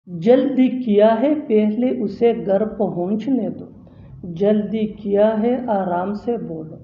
जल्दी किया है, पहले उसे घर पहुंचने दो। जल्दी किया है, आराम से बोलो।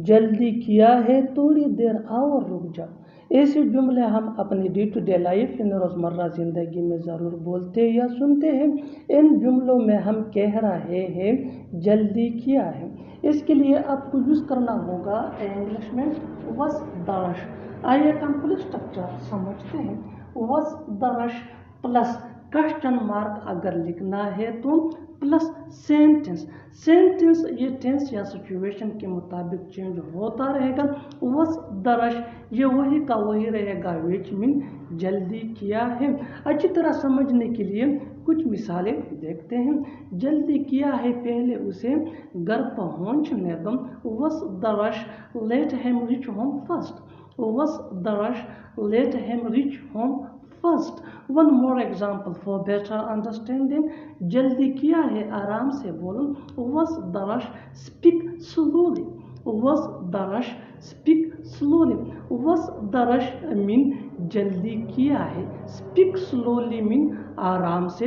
जल्दी किया है, थोड़ी देर और रुक जाओ। ऐसे जुमले हम अपनी डे टू डे लाइफ यानी रोज़मर्रा ज़िंदगी में ज़रूर बोलते या सुनते हैं। इन जुमलों में हम कह रहे हैं जल्दी किया है। इसके लिए आपको यूज़ करना होगा इंग्लिश में वॉज द रश। आइए कंप्लीट स्ट्रक्चर समझते हैं। Was the rush plus question mark अगर लिखना है तो प्लस सेंटेंस। सेंटेंस ये टेंस या सिचुएशन के मुताबिक चेंज होता रहेगा। वॉज द रश ये वही का वही रहेगा विच मीन जल्दी किया है। अच्छी तरह समझने के लिए कुछ मिसालें देखते हैं। जल्दी किया है, पहले उसे घर पहुंचने दो। Was the rush let him reach home first. Was the rush let him reach home first. One more example for better understanding. जल्दी किया है, आराम से बोलो। Was the rush speak slowly. Was the rush speak slowly. Was the rush mean जल्दी किया है, speak slowly mean आराम से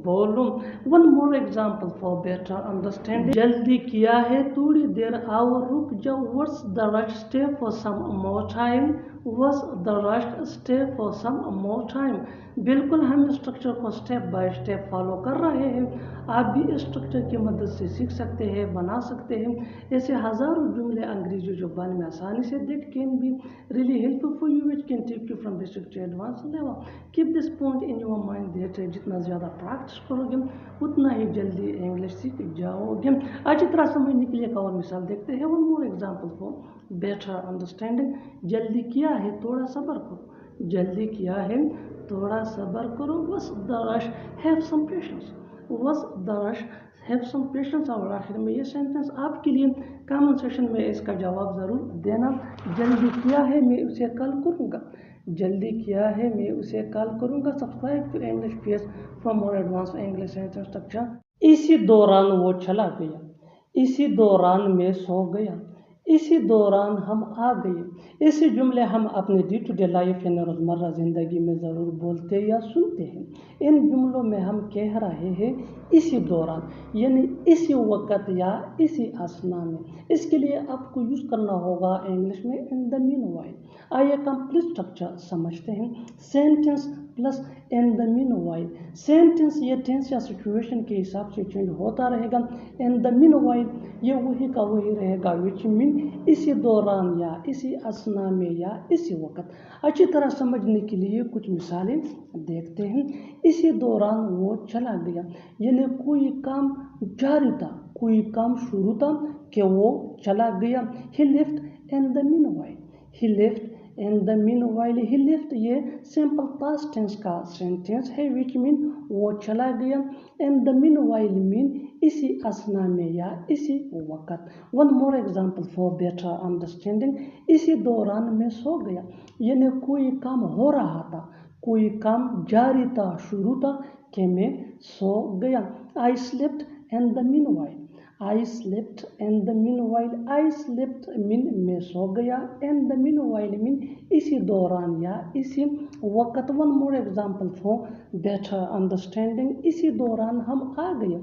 बोलो। One more example for better understanding. जल्दी किया है, थोड़ी देर और रुक जाओ। Was the rush stay for some more time. Was the rush stay for some more time. बिल्कुल हम स्ट्रक्चर को स्टेप बाय स्टेप फॉलो कर रहे हैं। आप भी इस स्ट्रक्चर की मदद से सीख सकते हैं, बना सकते हैं। ऐसे हज़ारों जुमले अंग्रेजी ज़ुबान में आसानी से that can be really helpful for you, which can take you from basic to advance level. Keep this point in your mind that जितना ज़्यादा प्रैक्टिस करोगे उतना ही जल्दी इंग्लिश सीख जाओगे। अच्छी तरह समझने के लिए एक और मिसाल देखते हैं। One more example for better understanding. जल्दी किया है, थोड़ा सब्र करो। जल्दी किया है, थोड़ा सब्र करो। Was the rush have some patience. Was the rush have some patience. और आखिर में ये सेंटेंस आपके लिए कमेंट सेक्शन में इसका जवाब ज़रूर देना। जल्दी किया है, मैं उसे कल करूँगा। जल्दी किया है, मैं उसे कल करूँगा। Subscribe to English page for more advance English sentence structure. इसी दौरान वो चला गया। इसी दौरान मैं सो गया। इसी दौरान हम आ गए। ऐसे जुमले हम अपने डे टू डे लाइफ यानी रोज़मर्रा ज़िंदगी में ज़रूर बोलते या सुनते हैं। इन जुमलों में हम कह रहे हैं इसी दौरान यानी इसी वक्त या इसी असना में। इसके लिए आपको यूज़ करना होगा इंग्लिश में इन द मीन वाइल। आइए कंप्लीट स्ट्रक्चर समझते हैं। Sentence plus in the mean while. Sentence ये टेंस या सिचुएशन के हिसाब से चेंज होता रहेगा। इन द मीन वाइल ये वही का वही रहेगा विच मीन इसी दौरान या इसी असना में या इसी वक्त। अच्छी तरह समझने के लिए कुछ मिसालें देखते हैं। इसी दौरान वो चला गया यानी कोई काम जारी था, कोई काम शुरू था कि वो चला गया। He left in the meanwhile. He left in the meanwhile. He left ये सिंपल पास्ट टेंस का सेंटेंस है विच मीन वो चला गया। In the meanwhile mean इसी असना में या इसी वक्त। One more example for better understanding. इसी दौरान मैं सो गया यानी कोई काम हो रहा था, कोई काम जारी था, शुरू था कि मैं सो गया। I slept in the mean while. I slept in the mean while. I slept mean मैं सो गया। In the meanwhile mean इसी दौरान या इसी वक्त। One more example for better understanding. इसी दौरान हम आ गए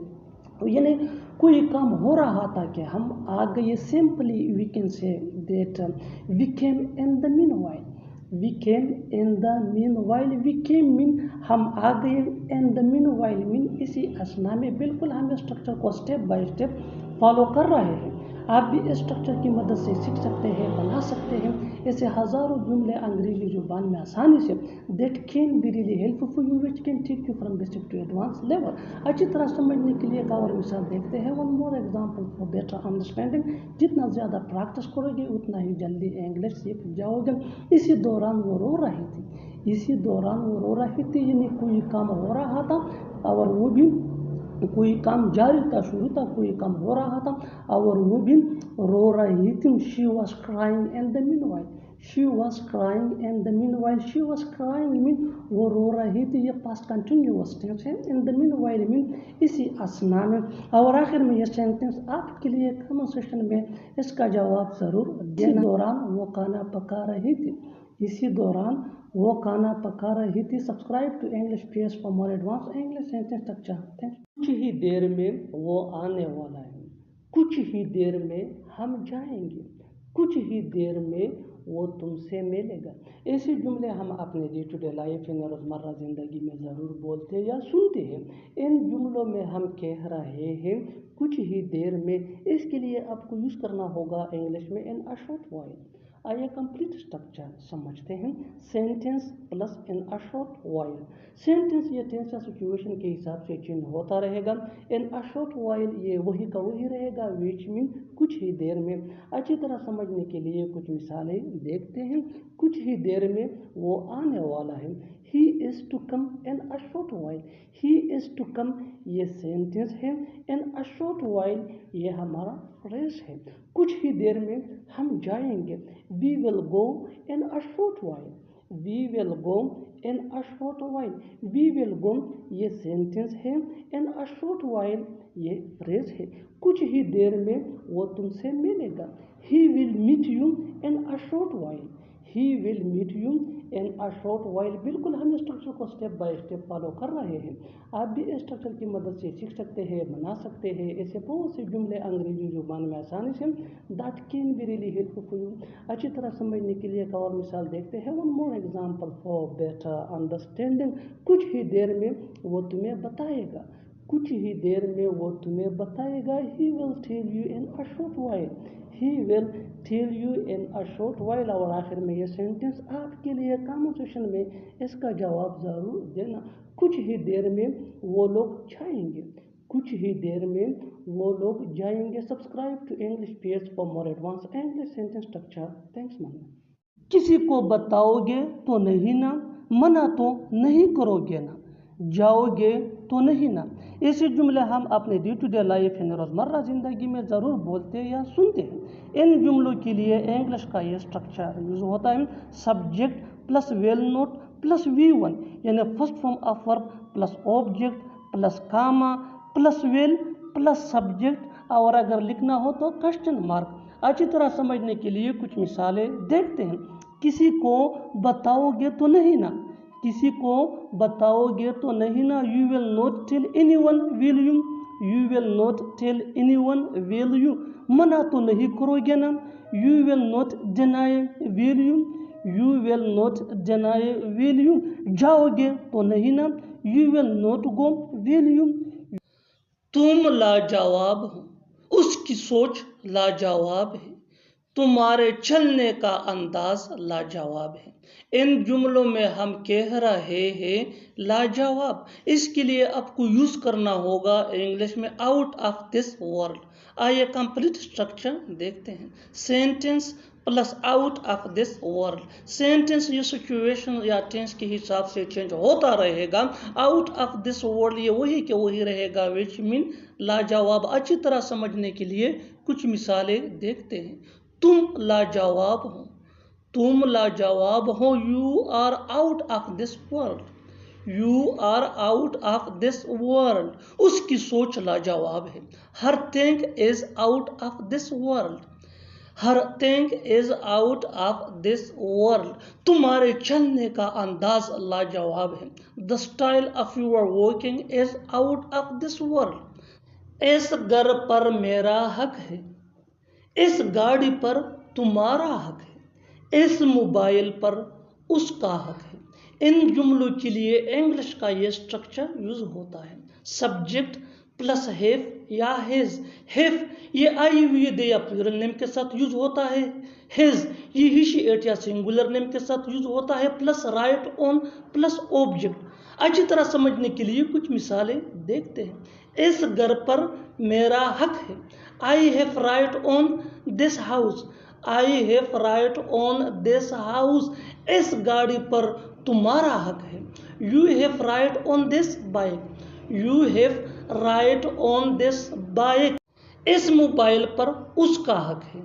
यानी कोई काम हो रहा था कि हम आ गए। Simply we can say that we came in the meanwhile. We came in the meanwhile. We came mean हम आ गए। In the meanwhile mean इसी असना में। बिल्कुल हम स्ट्रक्चर को स्टेप बाय स्टेप फॉलो कर रहे हैं। आप भी इस स्ट्रक्चर की मदद से सीख सकते हैं, बना सकते हैं। ऐसे हज़ारों जुमले अंग्रेजी ज़ुबान में आसानी से that can be really helpful for you, which can take you from basic to advance level. अच्छी तरह समझने के लिए एक और मिसाल देखते हैं। One more example for better understanding. जितना ज़्यादा प्रैक्टिस करोगे उतना ही जल्दी इंग्लिश सीख जाओगे। इसी दौरान वो रो रही थी। इसी दौरान वो रो रही थी यानी कोई काम हो रहा था और वो भी कोई काम जारी था, शुरू था, कोई काम हो रहा था और वो भी रो रही थी। She was crying in the mean while. She was crying in the mean while. She was crying mean वो रो रही थी। ये पास्ट कंटिन्यूअस टेंस है। इन द मीन वाइल मीन इसी असना में। और आखिर में ये सेंटेंस आपके लिए कमेंट सेक्शन में इसका जवाब ज़रूर देना। इसी दौरान वो खाना पका रही थी। इसी दौरान وہ کھانا پکا رہی تھی. Subscribe to English piece for more advance English sentence structure. کچھ ہی دیر میں وہ آنے والا ہے. کچھ ہی دیر میں ہم جائیں گے. کچھ ہی دیر میں وہ تم سے ملے گا. ایسے جملے ہم اپنے ڈے ٹو ڈے لائف یعنی روزمرہ زندگی میں ضرور بولتے یا سنتے ہیں. ان جملوں میں ہم کہہ رہے ہیں کچھ ہی دیر میں. اس کے لیے آپ کو یوز کرنا ہوگا انگلش میں ان اے شارٹ وائل. آئیے کمپلیٹ اسٹرکچر سمجھتے ہیں. Sentence plus in a short while. Sentence یہ ٹینس یا سچویشن کے حساب سے چینج ہوتا رہے گا. ان اے شارٹ وائل یہ وہی کا وہی رہے گا وچ مین کچھ ہی دیر میں. اچھی طرح سمجھنے کے لیے کچھ مثالیں دیکھتے ہیں. کچھ ہی دیر میں وہ آنے والا ہے. He is to come in a short while. He is to come یہ سینٹینس ہے. in a short while یہ ہمارا فریز ہے. کچھ ہی دیر میں ہم جائیں گے. We will go in a short while. We will go in a short while. We will go یہ سینٹینس ہے. in a short while یہ فریز ہے. کچھ ہی دیر میں وہ تم سے ملے گا. He will meet you in a short while. He will meet you in a short while. بالکل ہم اسٹرکچر کو اسٹیپ بائی اسٹیپ فالو کر رہے ہیں. آپ بھی اسٹرکچر کی مدد سے سیکھ سکتے ہیں, بنا سکتے ہیں. ایسے بہت سے جملے انگریزی زبان میں آسانی سے that can be really helpful for you. اچھی طرح سمجھنے کے لیے ایک اور مثال دیکھتے ہیں. One more example for better understanding. کچھ ہی دیر میں وہ تمہیں بتائے گا. کچھ ہی دیر میں وہ تمہیں بتائے گا. He will tell you in a short while. He will tell you in a short while. اور آخر میں یہ سینٹینس آپ کے لیے کانورسیشن میں اس کا جواب ضرور دینا. کچھ ہی دیر میں وہ لوگ جائیں گے. کچھ ہی دیر میں وہ لوگ جائیں گے. Subscribe to English page for more advance English sentence structure. Thanks ma'am. کسی کو بتاؤ گے تو نہیں نا, منع تو نہیں کرو گے نا, جاؤ گے تو نہیں نا. ایسے جملے ہم اپنے ڈے ٹو ڈے لائف یعنی روزمرہ زندگی میں ضرور بولتے یا سنتے ہیں. ان جملوں کے لیے انگلش کا یہ اسٹرکچر یوز ہوتا ہے. Subject plus will not plus V1 یعنی first form of verb plus object plus comma plus will plus subject, اور اگر لکھنا ہو تو کوسچن مارک. اچھی طرح سمجھنے کے لیے کچھ مثالیں دیکھتے ہیں. کسی کو بتاؤ گے تو نہیں نا. کسی کو بتاؤ گے تو نہیں نا. You will not tell anyone will you. You will not tell anyone will you. منع تو نہیں کرو گے نا. You will not deny will you. You will not deny will you. جاؤ گے تو نہیں نا. You will not go will you. تم لاجواب ہو. اس کی سوچ لاجواب ہے. تمہارے چلنے کا انداز لاجواب ہے. ان جملوں میں ہم کہہ رہے ہیں لاجواب. اس کے لیے آپ کو یوز کرنا ہوگا انگلش میں آؤٹ آف دس ورلڈ. آئیے کمپلیٹ اسٹرکچر دیکھتے ہیں. Sentence plus out of this world. Sentence یہ سچویشن یا ٹینس کے حساب سے چینج ہوتا رہے گا. آؤٹ آف دس ورلڈ یہ وہی کے وہی رہے گا وچ مین لاجواب. اچھی طرح سمجھنے کے لیے کچھ مثالیں دیکھتے ہیں. تم لاجواب ہو. تم لاجواب ہو. You are out of this world. You are out of this world. اس کی سوچ لاجواب ہے. Her thing is out of this world. Her thing is out of this world. تمہارے چلنے کا انداز لاجواب ہے. The style of your walking is out of this world. اس گھر پر میرا حق ہے. اس گاڑی پر تمہارا حق ہے. اس موبائل پر اس کا حق ہے. ان جملوں کے لیے انگلش کا یہ اسٹرکچر یوز ہوتا ہے. سبجیکٹ پلس ہیف یا ہیز. ہیف یہ آئی ہوئی دے یا پلورل نیم کے ساتھ یوز ہوتا ہے. ہیز یہ ہی شی ایٹ یا سنگولر نیم کے ساتھ یوز ہوتا ہے. Plus right on plus object. اچھی طرح سمجھنے کے لیے کچھ مثالیں دیکھتے ہیں. اس گھر پر میرا حق ہے. I have right on this house. I have right on this house. اس گاڑی پر تمہارا حق ہے. You have right on this bike. You have right on this bike. اس موبائل پر اس کا حق ہے.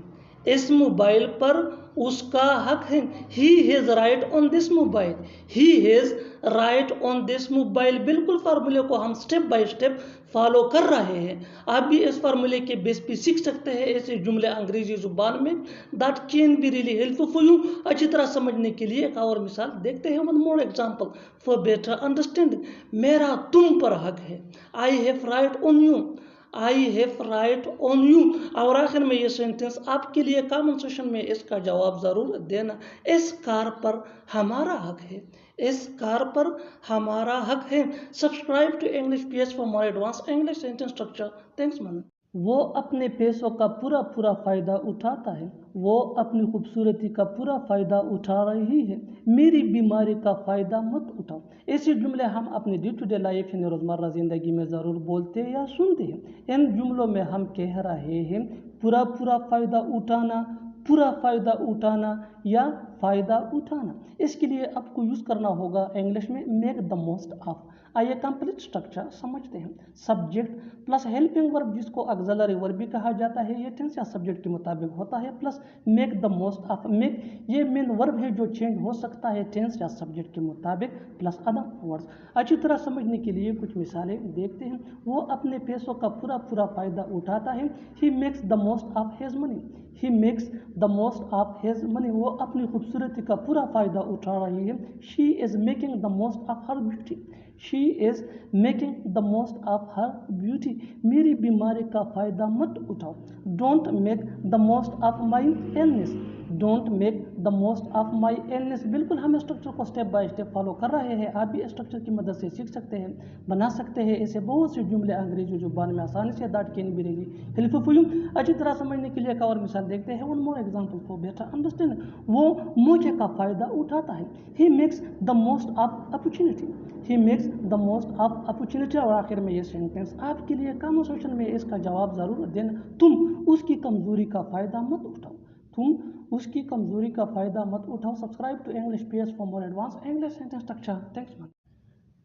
इस मोबाइल पर उसका हक है। He has right on this mobile, he has right on this mobile. बिल्कुल फार्मूले को हम स्टेप बाय स्टेप फॉलो कर रहे हैं। आप भी इस फार्मूले के बेस पे सीख सकते हैं ऐसे जुमले अंग्रेजी जुबान में। That can be really helpful for you. अच्छी तरह समझने के लिए एक और मिसाल देखते हैं। One more example for better understanding. मेरा तुम पर हक है। I have right on you, I have right on you. और आखिर में ये सेंटेंस आपके लिए कमेंट सेक्शन में इसका जवाब ज़रूर देना। इस कार पर हमारा हक है, इस कार पर हमारा हक है। Subscribe to English PS for more advance English sentence structure. Thanks man. वो अपने पैसों का पूरा फ़ायदा उठाता है, वो अपनी खूबसूरती का पूरा फ़ायदा उठा रही है। मेरी बीमारी का फ़ायदा मत उठाओ। ऐसे जुमले हम अपनी डे टू डे लाइफ यानी रोज़मर्रा ज़िंदगी में ज़रूर बोलते हैं या सुनते हैं। इन जुमलों में हम कह रहे हैं पूरा फ़ायदा उठाना, पूरा फ़ायदा उठाना या फ़ायदा उठाना। इसके लिए आपको यूज़ करना होगा इंग्लिश में मेक द मोस्ट ऑफ। आइए कंप्लीट स्ट्रक्चर समझते हैं। सब्जेक्ट प्लस हेल्पिंग वर्ब जिसको ऑक्सिलरी वर्ब भी कहा जाता है, ये टेंस या सब्जेक्ट के मुताबिक होता है, plus make the most of. Make ये मेन वर्ब है जो चेंज हो सकता है टेंस या सब्जेक्ट के मुताबिक, प्लस अदर वर्ड्स। अच्छी तरह समझने के लिए कुछ मिसालें देखते हैं। वो अपने पैसों का पूरा फ़ायदा उठाता है। He makes the most of his money, he makes the most of his money. वो अपनी खूबसूरती का पूरा फ़ायदा उठा रही है। She is making the most of her beauty, she is making the most of her beauty. मेरी बीमारी का फ़ायदा मत उठाओ। Don't make the most of my illness, don't make the most of my illness. बिल्कुल हम स्ट्रक्चर को step by step follow कर रहे हैं। आप भी स्ट्रक्चर की मदद से सीख सकते हैं, बना सकते हैं ऐसे बहुत से जुमले अंग्रेजी जुबान में आसानी से। That can be really helpful for you. अच्छी तरह समझने के लिए एक और मिसाल देखते हैं। One more example for better understanding. वो मौके का फ़ायदा उठाता है। He makes the most of opportunity, he makes the most of opportunity. और आखिर में ये सेंटेंस आपके लिए कमेंट सेक्शन में इसका जवाब ज़रूर देना। तुम उसकी कमज़ोरी का फ़ायदा मत उठाओ, तुम उसकी कमज़ोरी का फ़ायदा मत उठाओ। Subscribe to English PS for more advance English sentence structure. Thanks man.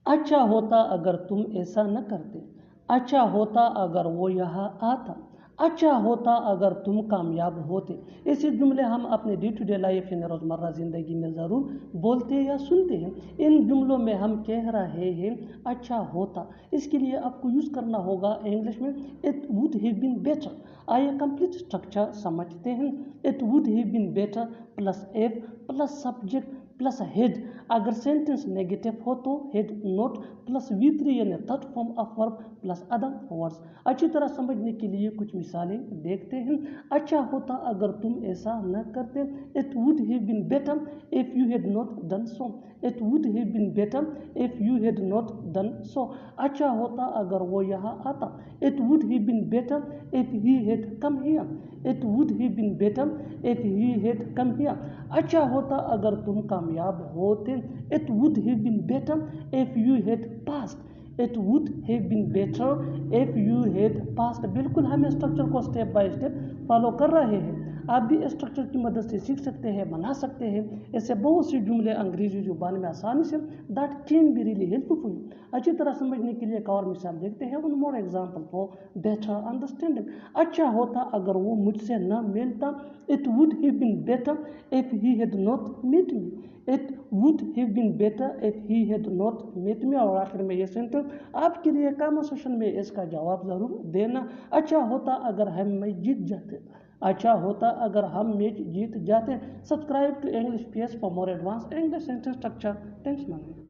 अच्छा होता अगर तुम ऐसा न करते, अच्छा होता अगर वो यहाँ आता, अच्छा होता अगर तुम कामयाब होते। ऐसे जुमले हम अपने डे टू डे लाइफ यानी रोज़मर्रा ज़िंदगी में ज़रूर बोलते हैं या सुनते हैं। इन जुमलों में हम कह रहे हैं अच्छा होता। इसके लिए आपको यूज़ करना होगा इंग्लिश में it would have been better. आइए कंप्लीट स्ट्रक्चर समझते हैं। It would have been better plus F plus subject plus had. अगर सेंटेंस नेगेटिव हो तो हेड नोट प्लस V3 यानी third form of verb plus other words. अच्छी तरह समझने के लिए कुछ मिसालें देखते हैं। अच्छा होता अगर तुम ऐसा न करते। It would have been better if you had not done so, it would have been better if you had not done so. अच्छा होता अगर वो यहाँ आता। It would have been better if he had come here, it would have been better if he had come here. अच्छा होता अगर तुम कामयाब होते। It would have been better if you had passed, it would have been better if you had passed. बिल्कुल हम structure को step by step follow कर रहे हैं। आप भी स्ट्रक्चर की मदद से सीख सकते हैं, बना सकते हैं ऐसे बहुत से जुमले अंग्रेजी जुबान में आसानी से। That can be really helpful for you. अच्छी तरह समझने के लिए एक और मिसाल देखते हैं। One more example for better understanding. अच्छा होता अगर वो मुझसे न मिलता। It would have been better if he had not met me, it would have been better if he had not met me. और आखिर में ये सेंटेंस आपके लिए कमेंट सेक्शन में इसका जवाब ज़रूर देना। अच्छा होता अगर हम मैच जीत जाते, अच्छा होता अगर हम मैच जीत जाते। Subscribe to English PS for more advance English sentence structure. Thanks man.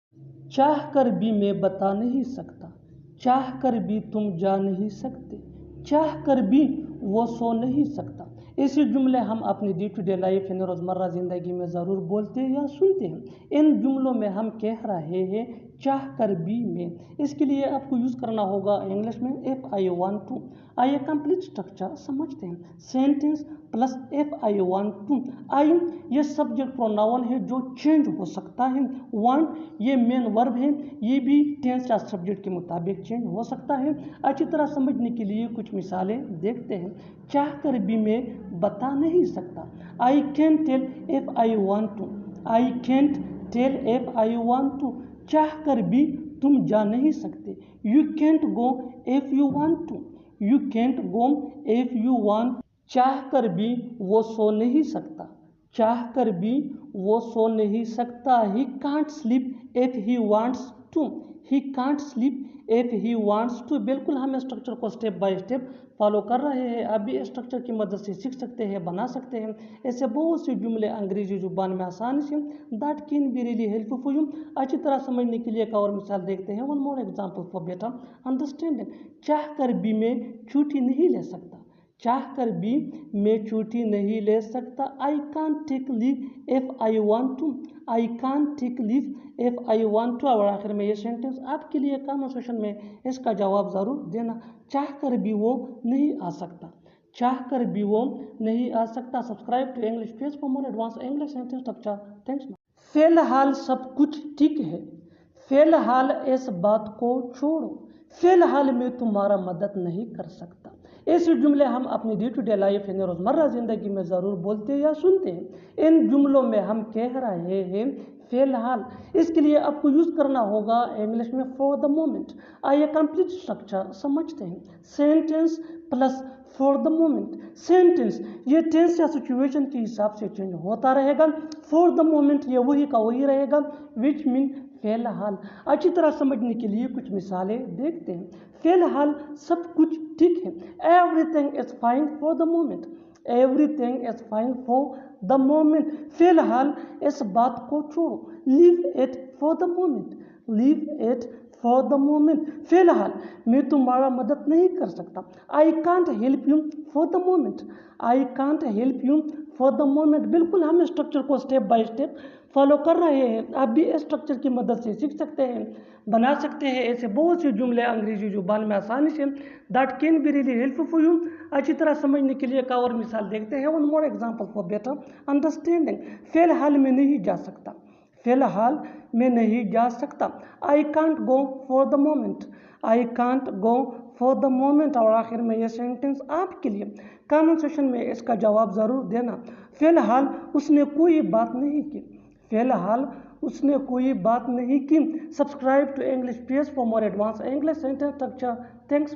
चाह कर भी मैं बता नहीं सकता, चाह कर भी तुम जा नहीं सकते, चाह कर भी वो सो नहीं सकता। ऐसे जुमले हम अपनी डे टू डे लाइफ यानी रोज़मर्रा ज़िंदगी में ज़रूर बोलते हैं या सुनते हैं। इन जुमलों में हम कह रहे हैं चाह कर भी मैं। इसके लिए आपको यूज़ करना होगा इंग्लिश में इफ़ आई वांट टू। आइए कंप्लीट स्ट्रक्चर समझते हैं। Sentence plus if I want to. I ये सब्जेक्ट प्रोनाउन है जो चेंज हो सकता है। वांट ये मेन वर्ब है, ये भी टेंस या सब्जेक्ट के मुताबिक चेंज हो सकता है। अच्छी तरह समझने के लिए कुछ मिसालें देखते हैं। चाह कर भी मैं बता नहीं सकता। I can tell if I want to, I can't tell if I want to. चाह कर भी तुम जा नहीं सकते। You can't go if you want to, you can't go if you want चाह कर भी वो सो नहीं सकता, चाह कर भी वो सो नहीं सकता। He can't sleep if he wants to, he can't sleep if he wants to. बिल्कुल हम स्ट्रक्चर को स्टेप बाय स्टेप फॉलो कर रहे हैं। आप भी स्ट्रक्चर की मदद से सीख सकते हैं, बना सकते हैं। ऐसे बहुत से जुमले अंग्रेजी जुबान में आसानी से that can be really helpful for you. अच्छी तरह समझने के लिए एक और मिसाल देखते हैं। One more example for better understanding. चाह कर भी मैं छुट्टी नहीं ले सकता, चाह कर भी मैं छुट्टी नहीं ले सकता। I can't take leave if I want to, I can't take leave if I want to. और आखिर में ये सेंटेंस आपके लिए कन्वर्सेशन में इसका जवाब ज़रूर देना। चाह कर भी वो नहीं आ सकता, चाह कर भी वो नहीं आ सकता। Subscribe to English page for more advance English sentence structure. Thanks. फिलहाल सब कुछ ठीक है, फिलहाल इस बात को छोड़ो, फिलहाल मैं तुम्हारा मदद नहीं कर सकता। ऐसे जुमले हम अपनी डे टू डे लाइफ यानी रोज़मर्रा ज़िंदगी में ज़रूर बोलते हैं या सुनते हैं। इन जुमलों में हम कह रहे हैं फिलहाल। इसके लिए आपको यूज़ करना होगा इंग्लिश में फॉर द मोमेंट। आइए कंप्लीट स्ट्रक्चर समझते हैं। Sentence plus for the moment. Sentence ये टेंस या सिचुएशन के हिसाब से चेंज होता रहेगा। फॉर द मोमेंट ये वही का वही रहेगा, विच मीन फिलहाल। अच्छी तरह समझने के लिए कुछ मिसालें देखते हैं। फिलहाल सब कुछ ठीक है, everything is fine for the moment, everything is fine for the moment. फिलहाल इस बात को छोड़ो, leave it for the moment, leave it for the moment. फिलहाल मैं तुम्हारा मदद नहीं कर सकता। I can't help you for the moment, I can't help you for the moment. बिल्कुल हम स्ट्रक्चर को स्टेप बाय स्टेप फॉलो कर रहे हैं। आप भी इस स्ट्रक्चर की मदद से सीख सकते हैं, बना सकते हैं। ऐसे बहुत से जुमले अंग्रेजी जुबान में आसानी से that can be really helpful for you. अच्छी तरह समझने के लिए एक और मिसाल देखते हैं। One more example for better understanding. फिलहाल मैं नहीं जा सकता, फिलहाल मैं नहीं जा सकता। I can't go for the moment, I can't go for the moment. और आखिर में ये सेंटेंस आपके लिए कमेंट सेक्शन में इसका जवाब ज़रूर देना। फिलहाल उसने कोई बात नहीं की, फिलहाल उसने कोई बात नहीं की। Subscribe to English page for more advance English sentence structure. Thanks.